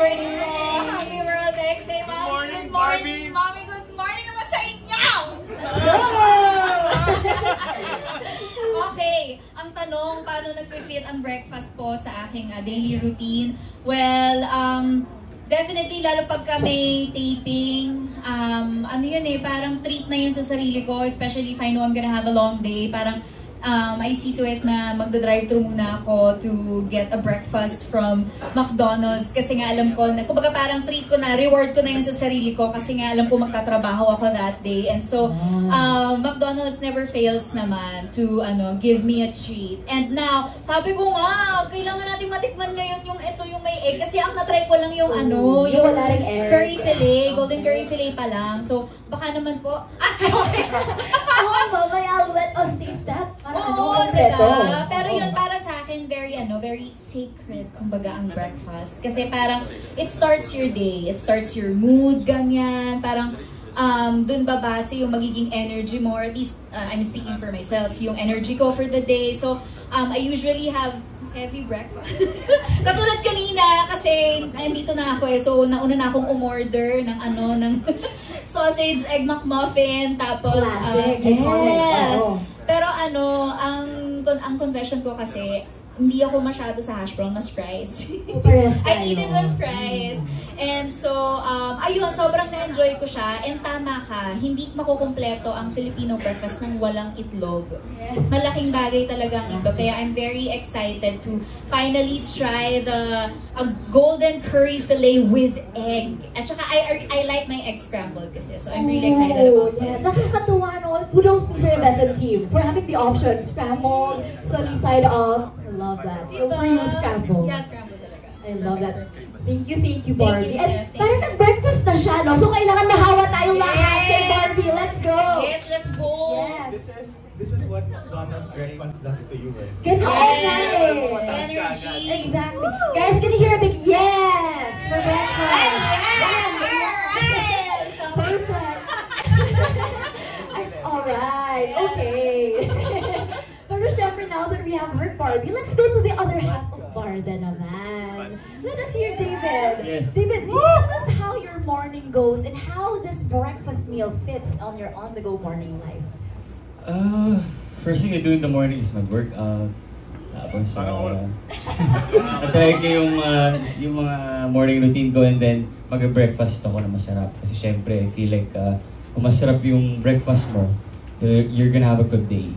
morning po. Happy World Egg Day, Mommy. Good morning, Mommy. Good morning naman sa inyo. Okay, ang tanong, paano nag-fit ang breakfast po sa aking daily routine? Well, definitely, lalo pagka may taping, ano yun parang treat na yun sa sarili ko, especially if I know I'm gonna have a long day. Parang, I see to it na magda-drive-thru muna ako to get a breakfast from McDonald's kasi nga alam ko, na, kumbaga parang treat ko na, reward ko na yun sa sarili ko kasi nga alam ko magtatrabaho ako that day. And so, McDonald's never fails naman to give me a treat. And now, sabi ko nga, kailangan natin matikman ngayon yung may egg kasi ang na-try ko lang yung yung curry fillet, golden curry fillet pa lang. So, baka naman po, May I'll let us taste that. Oo, diba? Pero yun, para sa akin, very sacred, kumbaga, ang breakfast. Kasi parang, it starts your day, it starts your mood, ganyan. Parang, dun babase yung magiging energy mo, or at least, I'm speaking for myself, yung energy ko for the day. So, I usually have heavy breakfast. Katulad kanina, kasi nandito na ako so nauna na akong umorder ng sausage, egg McMuffin, tapos, yes. Pero ang confession ko kasi, hindi ako masyado sa hash brown, mas fries. I eat it with fries. And so, ayun, sobrang na-enjoy ko siya. And tama ka, hindi makukumpleto ang Filipino breakfast nang walang itlog. Yes. Malaking bagay talaga ang itlog. Kaya I'm very excited to finally try a golden curry fillet with egg. At saka, I like my egg scrambled kasi. So, I'm really excited about this. Nakakatuwa, no? Kudos to Sir Besson team for having the option. Scrambled, sunny side up. I love that. So for you, scrambled. Yeah, scrambled talaga. I love that. Thank you, Barbie. Steph. Parang nag-breakfast na siya, no? So kailangan mahawa tayo lahat kay Barbie. Let's go! Yes, let's go! Yes. This is what McDonald's breakfast does to you, right? Ganun, Energy! Exactly. Guys, can you hear a big yes for breakfast? Perfect. Alright, okay. Pero syempre, now that we have heard Barbie, let's go to the other half of Barda naman. Let us hear David. Yes. David, tell us how your morning goes and how this breakfast meal fits on your on-the-go morning life. First thing I do in the morning is mag-workout. Tapos, atry ko yung mga morning routine ko and then mag-breakfast ako na masarap. Kasi syempre, I feel like kung masarap yung breakfast mo, you're gonna have a good day.